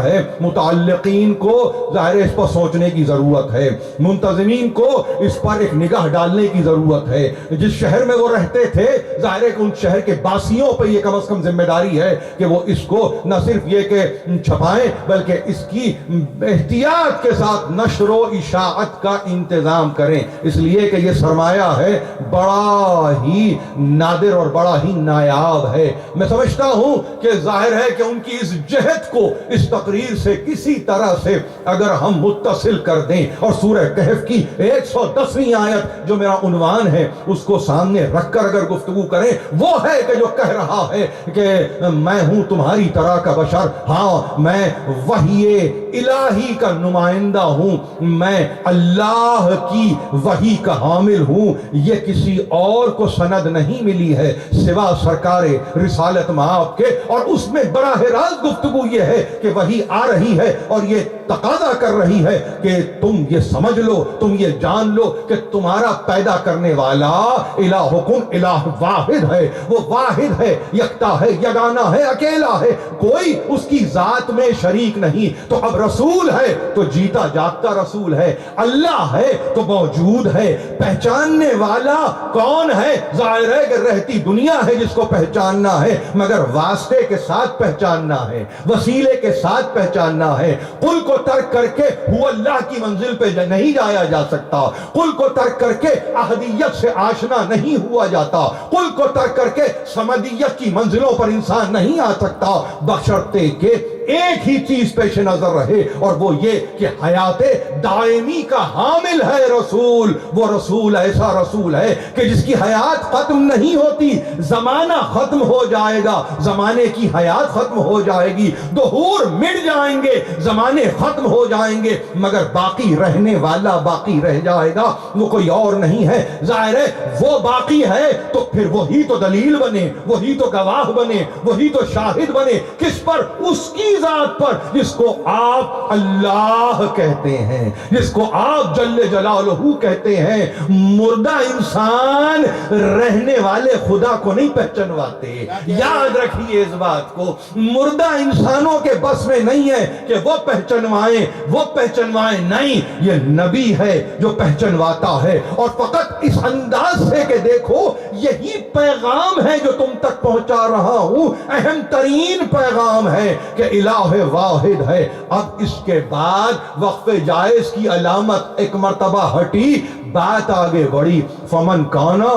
ہے، متعلقین کو ظاہر اس پر سوچنے کی ضرورت ہے، منتظمین کو اس پر ایک نگاہ ڈالنے کی ضرورت ہے۔ جس شہر میں وہ رہتے تھے ظاہر ہے کہ ان شہر کے باسیوں پہ یہ کم از کم ذمہ داری ہے کہ وہ اس کو نہ صرف یہ کہ چھپائیں بلکہ اس کی احتیاط کے ساتھ نشر و اشاعت کا انتظام کریں، اس لیے کہ یہ سرمایہ ہے بڑا ہی نادر اور بڑا ہی نایاب ہے۔ میں سمجھتا ہوں کہ ظاہر ہے کہ ان کی اس جہد کو اس تقریر سے کسی طرح سے اگر ہم متصل کر دیں اور سورہ کہف کی 110ویں آیت جو میرا عنوان ہے اس کو سامنے رکھ کر اگر گفتگو کریں، وہ ہے کہ جو کہہ رہا ہے کہ میں ہوں تمہاری طرح کا بشر، ہاں میں وحی الہی کا نمائندہ ہوں، میں اللہ کی وحی کا حامل ہوں، یہ کسی اور کو سند نہیں ملی ہے سوا سرکار رسالت مآب کے، اور اس میں براہ راست گفتگو یہ ہے کہ وحی آ رہی ہے اور یہ تقاضا کر رہی ہے کہ تم یہ سمجھ لو، تم یہ جان لو کہ تمہارا پیدا کرنے والا الہکم الہ واحد ہے، وہ واحد ہے، یکتا ہے، یگانہ ہے، اکیلا ہے، کوئی اس کی ذات میں شریک نہیں۔ تو اب رسول ہے تو جیتا جاگتا رسول ہے، اللہ ہے تو موجود ہے، پہچاننے والا کون ہے؟ ظاہر ہے کہ رہتی دنیا ہے جس کو پہچاننا ہے، مگر واسطے کے ساتھ پہچاننا ہے، وسیلے کے ساتھ پہچاننا ہے۔ قل کو ترک کر کے ہو اللہ کی منزل پہ نہیں جایا جا سکتا، قل کو ترک کر کے احدیت سے آشنا نہیں ہوا جاتا، قل کو ترک کر کے سمدیت کی منزلوں پر انسان نہیں آ سکتا، بشرطے کہ ایک ہی چیز پیش نظر رہے اور وہ یہ کہ حیات دائمی کا حامل ہے رسول۔ وہ رسول ایسا رسول ہے کہ جس کی حیات ختم نہیں ہوتی، زمانہ ختم ہو جائے گا، زمانے کی حیات ختم ہو جائے گی، دہور مٹ جائیں گے، زمانے ختم ہو جائیں گے، مگر باقی رہنے والا باقی رہ جائے گا، وہ کوئی اور نہیں ہے۔ ظاہر ہے وہ باقی ہے تو پھر وہی تو دلیل بنے، وہی تو گواہ بنے، وہی تو شاہد بنے، کس پر؟ اس کی ذات پر جس کو آپ اللہ کہتے ہیں، جس کو آپ جل جلالہ کہتے ہیں۔ مردہ انسان رہنے والے خدا کو نہیں پہچنواتے، یاد رکھیے اس بات کو، مردہ انسانوں کے بس میں نہیں ہے کہ وہ پہچنوائیں نہیں، یہ نبی ہے جو پہچنواتا ہے، اور فقط اس انداز سے کہ دیکھو یہی پیغام ہے جو تم تک پہنچا رہا ہوں، اہم ترین پیغام ہے کہ الہ واحد ہے۔ اب اس کے بعد وقف جائز کی علامت ایک مرتبہ ہٹی، بات آگے بڑھی، فمن کانا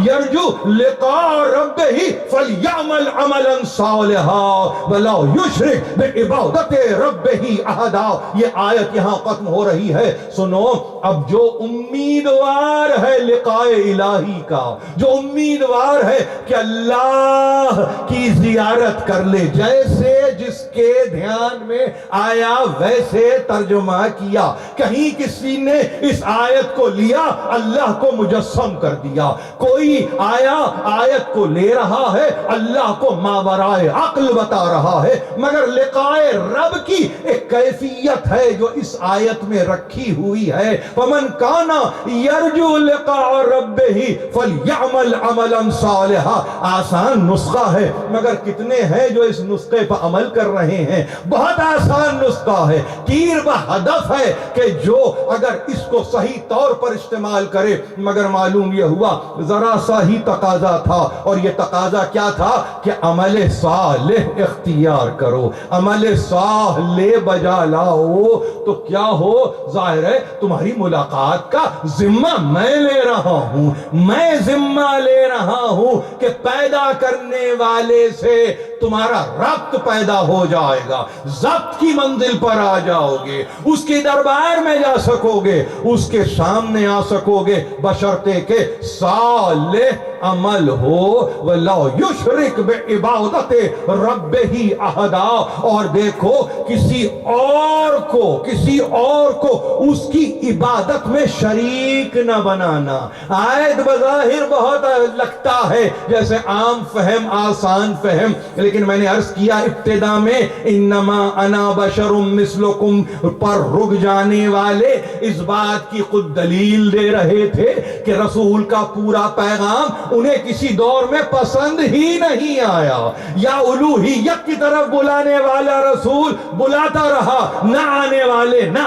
یرجو لقاء ربہ فلیعمل عملا صالحا ولا یشرک بعبادت ربہ احدا۔ یہ آیت یہاں ختم ہو رہی ہے۔ سنو، اب جو امیدوار ہے لقاء الہی کا، جو امیدوار ہے کہ اللہ کی زیارت کر لے، جیسے جس کے دھیان میں آیا ویسے ترجمہ کیا، کہیں کسی نے اس آیت کو لیا اللہ کو مجسم کر دیا، کوئی آیا آیت کو لے رہا ہے اللہ کو ماورائے عقل بتا رہا ہے، مگر لقاء رب کی ایک کیفیت ہے جو اس آیت میں رکھی ہوئی ہے۔ فمن کانا یرجو لقاء ربہ فلیعمل عملا صالحا۔ آسان نسخہ ہے مگر کتنے ہیں جو اس نسخے پر عمل کر رہے ہیں؟ بہت آسان نسخہ ہے، تیر بہدف ہے کہ جو اگر اس کو صحیح طور پر استعمال کرے، مگر معلوم یہ ہوا ذرا سا ہی تقاضا تھا، اور یہ تقاضا کیا تھا کہ عمل صالح اختیار کرو، عمل صالح بجا لاؤ، تو کیا ہو؟ ظاہر ہے تمہاری ملاقات کا ذمہ میں لے رہا ہوں، میں ذمہ لے رہا ہوں کہ پیدا کرنے والے سے تمہارا ربط پیدا ہو جائے گا، ضبط کی منزل پر آ جاؤ گے، اس کے دربار میں جا سکو گے، اس کے سامنے آ سکو گے، بشرطے کہ صالح عمل ہو، وَلَا يُشْرِكْ بِعِبَادَتِ رَبِّهِ أَحَدًا۔ اور دیکھو کسی اور کو اس کی عبادت میں شریک نہ بنانا۔ آیت بظاہر بہت لگتا ہے جیسے عام فہم، آسان فہم، لیکن میں نے عرض کیا ابتدا میں انما انا بشر مثلکم پر رک جانے والے اس بات کی خود دلیل دے رہے تھے کہ رسول کا پورا پیغام انہیں کسی دور میں پسند ہی نہیں آیا. یا الوہیت کی طرف بلانے والا رسول بلاتا رہا، نہ آنے والے نہ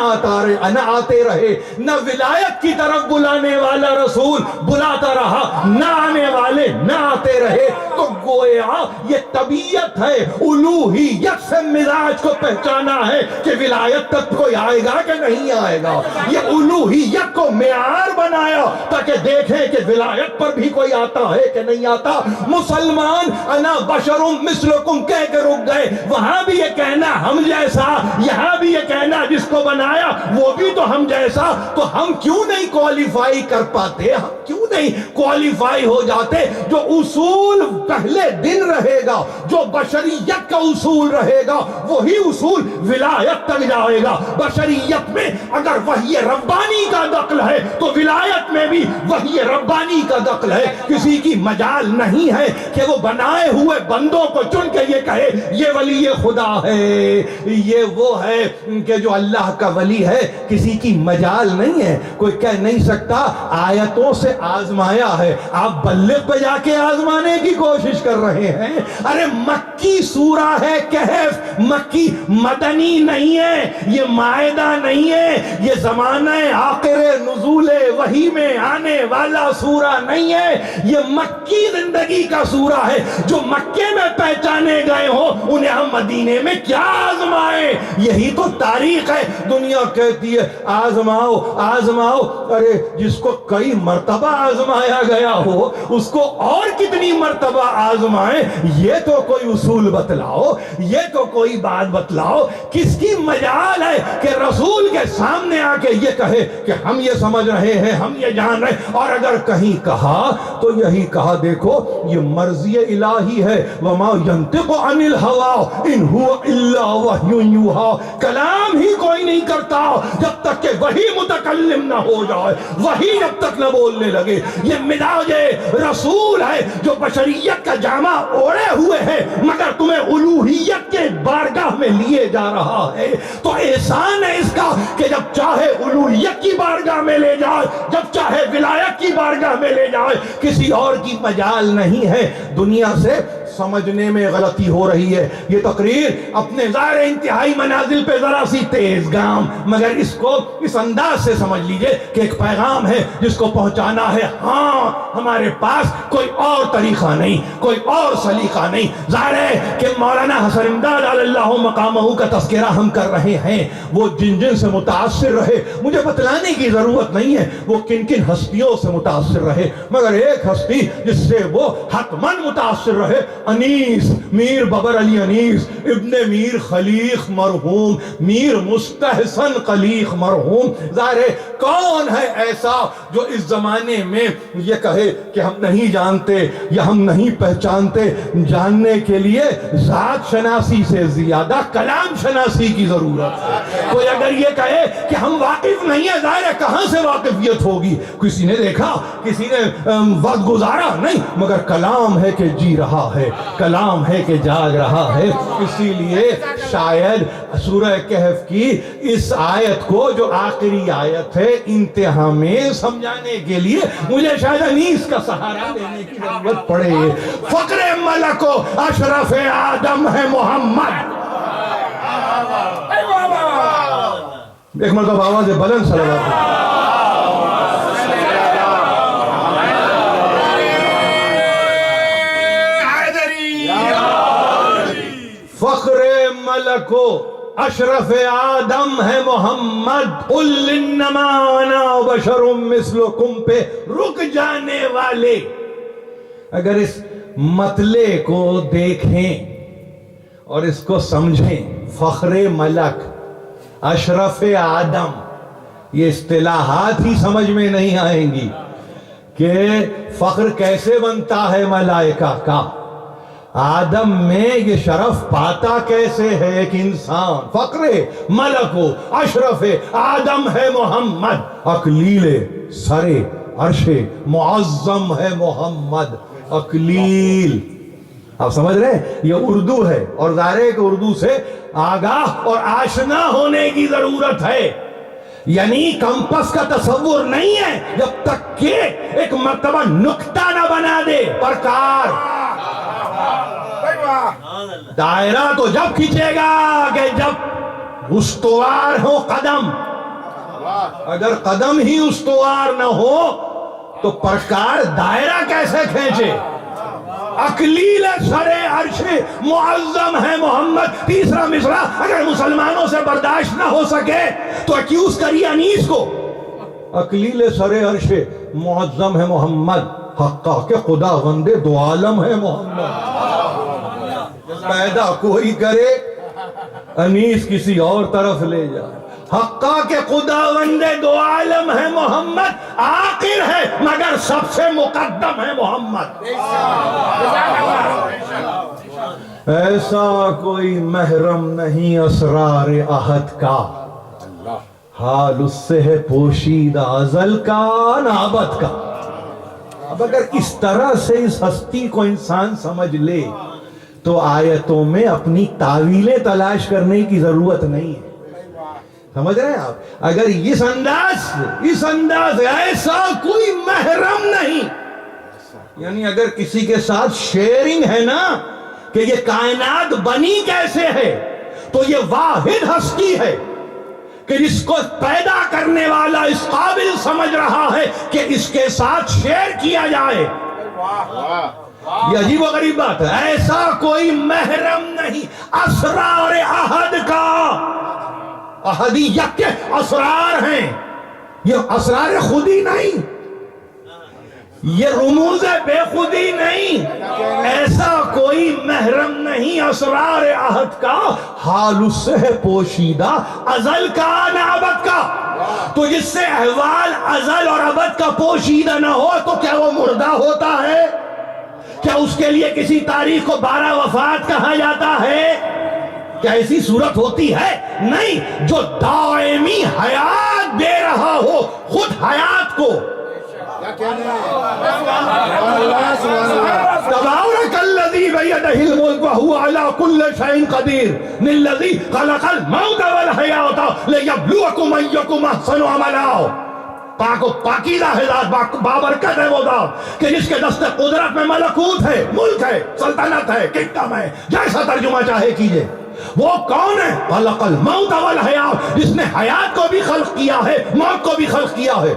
آتے رہے. نہ ولایت کی طرف بلانے والا رسول بلاتا رہا، نہ آنے والے نہ آتے رہے. تو گویا یہ طبیعت ہے، الوہیت سے مزاج کو پہچانا ہے کہ ولایت تک کوئی آئے گا کہ نہیں آئے گا. یہ الوہیت کو معیار بنایا تاکہ دیکھیں کہ ولایت پر بھی کوئی آتا ہے کہ نہیں آتا. مسلمان انا بشر مثلکم کہہ کے رک گئے. وہاں بھی یہ کہنا ہم جیسا، یہاں بھی یہ کہنا جس کو بنایا وہ بھی تو ہم جیسا. تو ہم کیوں نہیں کوالیفائی کر پاتے؟ ہم کیوں نہیں کوالیفائی ہو جاتے؟ جو اصول پہلے دن رہے گا، جو بشریت کا اصول رہے گا، وہی اصول ولایت تک جائے گا. بشریت میں اگر وحی ربانی کا دخل ہے تو ولایت میں بھی وحی ربانی کا دخل ہے. کسی کی مجال نہیں ہے کہ وہ بنائے ہوئے بندوں کو چن کے یہ کہے یہ ولی خدا ہے، یہ وہ ہے کہ جو اللہ کا ولی ہے. کسی کی مجال نہیں ہے. کوئی کہہ نہیں سکتا آیتوں سے آزمایا ہے، آپ بلغ پہ جا کے آزمانے کی کوشش کر رہے ہیں. ارے مکی سورہ ہے کہف، مکی مدنی نہیں ہے، یہ مائدہ نہیں ہے، یہ زمانہ آخر نزول وحی میں آنے والا سورہ نہیں ہے. یہ مکی زندگی کا سورہ ہے. جو مکے میں پہچانے گئے ہو انہیں ہم مدینے میں کیا آزمائیں؟ یہی تو تاریخ ہے. دنیا کہتی ہے آزماؤ آزماؤ. ارے جس کو کئی مرتبہ آزمایا گیا ہو اس کو اور کتنی مرتبہ آزمائیں؟ یہ تو کوئی اصول بتلاؤ، یہ تو کوئی بات بتلاؤ. کس کی مجال ہے کہ رسول کے سامنے آ کے یہ کہے کہ ہم یہ سمجھ رہے ہیں، ہم یہ جان رہے ہیں؟ اور اگر کہیں کہا تو یہی کہا دیکھو یہ مرضی الہی ہے. وما ينطق عن الهوى ان هو الا وحی یوحی. کلام ہی کوئی نہیں کرتا جب تک کہ وہی متکلم نہ ہو جائے، وہی جب تک نہ بولنے لگے. یہ مزاج رسول ہے جو بشریت کا جامع اوڑے ہوئے ہے مگر تمہیں الوہیت کے بارگاہ میں لیے جا رہا ہے. تو احسان ہے اس کا کہ جب چاہے الوہیت کی بارگاہ میں لے جائے، جب چاہے ولایت کی بارگاہ میں لے جائے. کسی اور کی مجال نہیں ہے. دنیا سے سمجھنے میں غلطی ہو رہی ہے. یہ تقریر اپنے ظاہر انتہائی منازل پہ ذرا سی تیز گام، مگر اس کو اس انداز سے سمجھ لیجئے کہ ایک پیغام ہے جس کو پہنچانا ہے. ہاں ہمارے پاس کوئی اور طریقہ نہیں، کوئی اور سلیقہ نہیں. ظاہر ہے کہ مولانا حسن امداد علی اللہ مقامہ کا تذکرہ ہم کر رہے ہیں. وہ جن جن سے متاثر رہے مجھے بتلانے کی ضرورت نہیں ہے وہ کن کن ہستیوں سے متاثر رہے، مگر ایک ہستی جس سے وہ حتماً متاثر رہے، انیس میر ببر علی انیس ابن میر خلیق مرحوم، میر مستحسن خلیق مرحوم. ظاہر ہے کون ہے ایسا جو اس زمانے میں یہ کہے کہ ہم نہیں جانتے یا ہم نہیں پہچانتے؟ جاننے کے لیے ذات شناسی سے زیادہ کلام شناسی کی ضرورت ہے. کوئی اگر یہ کہے کہ ہم واقف نہیں ہیں، ظاہر ہے کہاں سے واقفیت ہوگی؟ کسی نے دیکھا، کسی نے وقت گزارا نہیں، مگر کلام ہے کہ جی رہا ہے، کلام ہے کہ جاگ رہا ہے. اسی لیے شاید سورہ کہف کی اس آیت کو جو آخری آیت ہے انتہا میں سمجھانے کے لیے مجھے شاید انیس کا سہارا لینے کی ضرورت پڑے. فخر ملک و اشرف آدم ہے محمد. ایک مرتبہ آواز بلند صلوات. فخر ملک و اشرف آدم ہے محمد. قل انما انا بشر مثلکم پہ رک جانے والے اگر اس مطلع کو دیکھیں اور اس کو سمجھیں، فخر ملک، اشرف آدم، یہ اصطلاحات ہی سمجھ میں نہیں آئیں گی کہ فخر کیسے بنتا ہے ملائکہ کا. آدم میں یہ شرف پاتا کیسے ہے ایک انسان؟ فخر ملک و اشرف آدم ہے محمد. اکلیل سر عرش معظم ہے محمد. اکلیل، آپ سمجھ رہے ہیں؟ یہ اردو ہے اور ظاہر ہے کہ اردو سے آگاہ اور آشنا ہونے کی ضرورت ہے. یعنی کمپس کا تصور نہیں ہے جب تک کہ ایک مرتبہ نقطہ نہ بنا دے پرکار. دائرہ تو جب کھینچے گا کہ جب استوار ہو قدم. اگر قدم ہی استوار نہ ہو تو پرکار دائرہ کیسے کھینچے؟ اکلیل سر عرش معظم ہے محمد. تیسرا مصرع اگر مسلمانوں سے برداشت نہ ہو سکے تو ایکیوز کریے انیس کو. اکلیل سر عرش معظم ہے محمد، حقا کہ خدا وند دو عالم ہے محمد. پیدا کوئی کرے انیس کسی اور طرف لے جا. حقا کہ خدا وند دو عالم ہے محمد، آخر ہے مگر سب سے مقدم ہے محمد. ایسا کوئی محرم نہیں اسرار عہد کا، حال اس سے ہے پوشیدہ ازل کا نہ ابد کا. اب اگر اس طرح سے اس ہستی کو انسان سمجھ لے تو آیتوں میں اپنی تعویلیں تلاش کرنے کی ضرورت نہیں ہے. سمجھ رہے ہیں آپ؟ اگر اس انداز ایسا کوئی محرم نہیں، یعنی اگر کسی کے ساتھ شیئرنگ ہے نا کہ یہ کائنات بنی کیسے ہے، تو یہ واحد ہستی ہے کہ جس کو پیدا کرنے والا اس قابل سمجھ رہا ہے کہ اس کے ساتھ شیئر کیا جائے. یہ عجیب و غریب بات ہے. ایسا کوئی محرم نہیں اسرار عہد کا. احدیت کے اسرار ہیں، یہ اسرار خودی نہیں، یہ رموز بے خودی نہیں. ایسا کوئی محرم نہیں اسرار عہد کا، حال اس سے ہے پوشیدہ ازل کا نہ ابد کا. تو جس سے احوال ازل اور ابد کا پوشیدہ نہ ہو تو کیا وہ مردہ ہوتا ہے؟ کیا اس کے لیے کسی تاریخ کو 12 وفات کہا جاتا ہے؟ کیا ایسی صورت ہوتی ہے؟ نہیں. جو دائمی حیات دے رہا ہو خود حیات کو. تبارک الذی بیدہ الملک وہو علی کل شیء قدیر الذی خلق الموت والحیات لیبلوکم ایکم احسن عملا. پاک و پاکیزہ ہے ذات، بابرکت ہے وہ ذات کہ جس کے دست قدرت میں ملکوت ہے، ملک ہے، سلطنت ہے، کingdom ہے، جیسا ترجمہ چاہے کیجئے. وہ کون ہے؟ خلق الموت والحیات، جس نے حیات کو بھی خلق کیا ہے، موت کو بھی خلق کیا ہے.